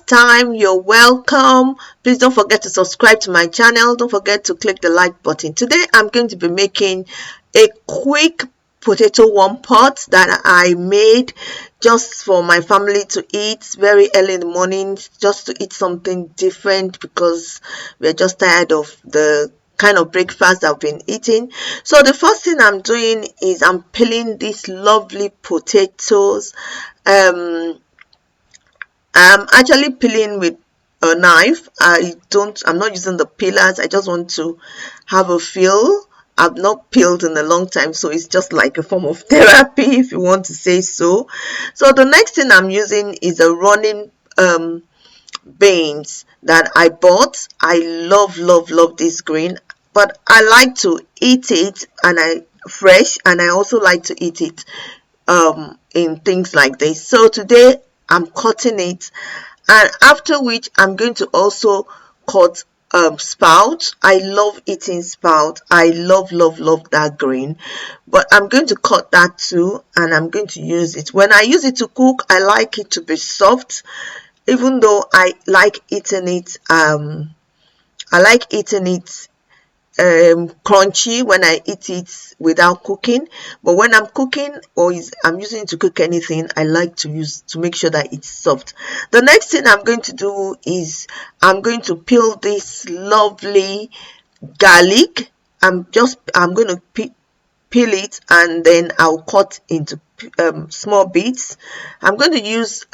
first time, you're welcome. Please don't forget to subscribe to my channel. Don't forget to click the like button. Today I'm going to be making a quick potato warm pot that I made just for my family to eat very early in the morning, just to eat something different because we're just tired of the kind of breakfast I've been eating. So the first thing I'm doing is I'm peeling these lovely potatoes. I'm actually peeling with a knife. I'm not using the peelers. I just want to have a feel. I've not peeled in a long time, so it's just like a form of therapy, if you want to say so. So the next thing I'm using is a running beans that I bought. I love this green, but I like to eat it fresh, and I also like to eat it in things like this. So today I'm cutting it, and after which I'm going to also cut spout. I love eating spout. I love that green, but I'm going to cut that too, and I'm going to use it. When I use it to cook, I like it to be soft, even though I like eating it crunchy when I eat it without cooking. But when I'm cooking I'm using it to cook anything, I like to make sure that it's soft. The next thing I'm going to do is I'm going to peel this lovely garlic. I'm going to peel it, and then I'll cut into small bits. I'm going to use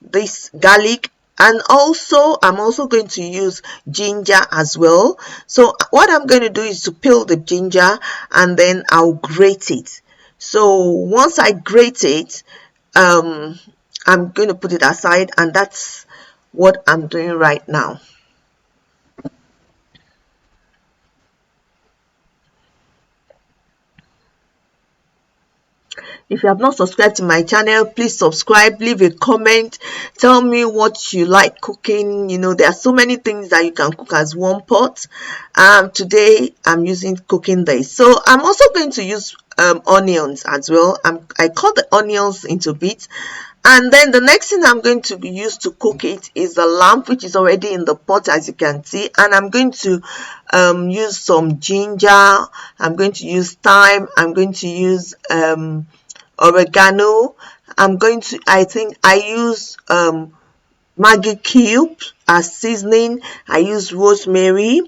this garlic, and I'm also going to use ginger as well. So what I'm going to do is to peel the ginger, and then I'll grate it. So once I grate it, I'm going to put it aside, and that's what I'm doing right now. If you have not subscribed to my channel, please subscribe, leave a comment, tell me what you like cooking. You know, there are so many things that you can cook as one pot. Today I'm cooking this. So I'm also going to use onions as well. I cut the onions into bits. And then the next thing I'm going to use to cook it is the lamb, which is already in the pot, as you can see. And I'm going to use some ginger. I'm going to use thyme. I'm going to use oregano. I use Maggi cube as seasoning. I use rosemary.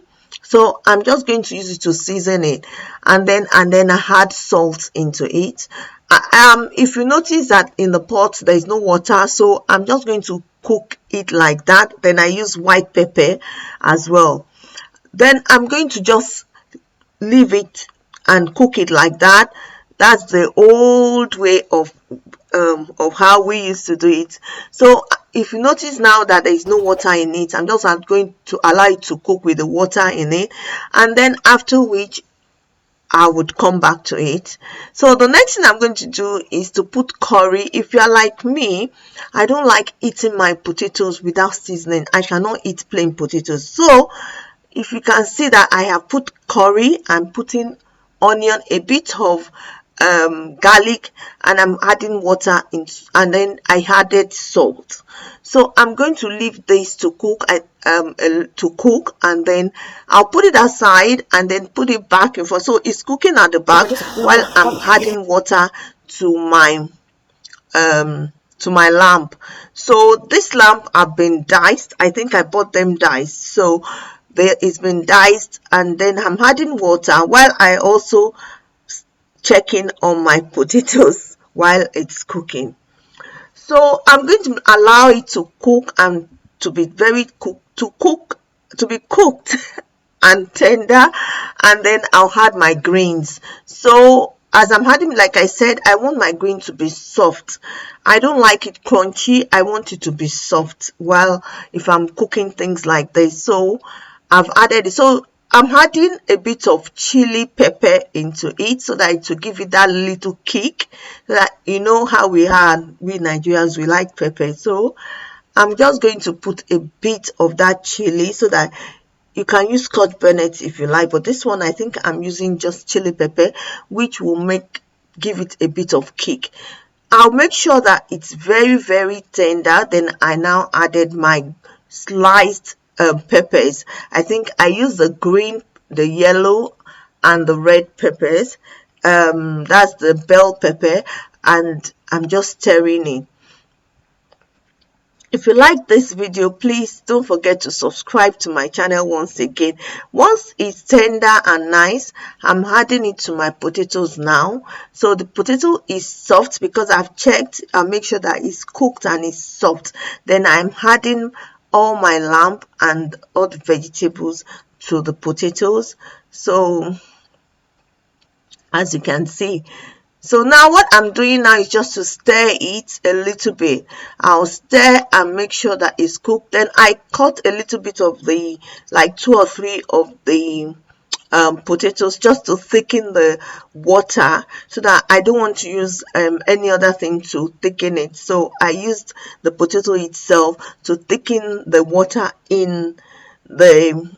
So I'm just going to use it to season it, and then I add salt into it. If you notice that in the pot there is no water, so I'm just going to cook it like that. Then I use white pepper as well. Then I'm going to just leave it and cook it like that. That's the old way of how we used to do it. So if you notice now that there is no water in it, I'm just going to allow it to cook with the water in it, and then after which I would come back to it. So the next thing I'm going to do is to put curry. If you are like me, I don't like eating my potatoes without seasoning. I cannot eat plain potatoes. So if you can see that I have put curry, I'm putting onion, a bit of garlic, and I'm adding water in, and then I added salt. So I'm going to leave this to cook, and then I'll put it aside and then put it back and forth. So it's cooking at the back while I'm adding water to my lamb. So this lamb have been diced. I think I bought them diced. So it's been diced, and then I'm adding water while I also checking on my potatoes while it's cooking. So I'm going to allow it to cook and to be cooked and tender, and then I'll add my greens. So as I'm adding, like I said, I want my green to be soft. I don't like it crunchy. I want it to be soft while if I'm cooking things like this. So I've added it. So I'm adding a bit of chili pepper into it so that it will give it that little kick. So that you know how we Nigerians, we like pepper. So I'm just going to put a bit of that chili, so that you can use Scotch bonnet if you like, but this one I think I'm using just chili pepper, which will give it a bit of kick. I'll make sure that it's very tender. Then I now added my sliced peppers. I think I used the green, the yellow, and the red peppers. That's the bell pepper, and I'm just stirring it. If you like this video, please don't forget to subscribe to my channel once again. Once it's tender and nice, I'm adding it to my potatoes now. So the potato is soft because I've checked and make sure that it's cooked and it's soft. Then I'm adding all my lamb and all the vegetables to the potatoes. So as you can see, so now what I'm doing now is just to stir it a little bit. I'll stir and make sure that it's cooked. Then I cut a little bit of the, like 2 or 3 of the potatoes, just to thicken the water, so that I don't want to use any other thing to thicken it. So I used the potato itself to thicken the water in the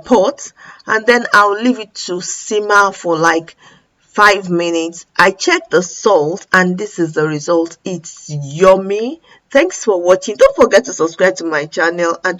pot, and then I'll leave it to simmer for like 5 minutes. I checked the salt and this is the result. It's yummy. Thanks for watching. Don't forget to subscribe to my channel, and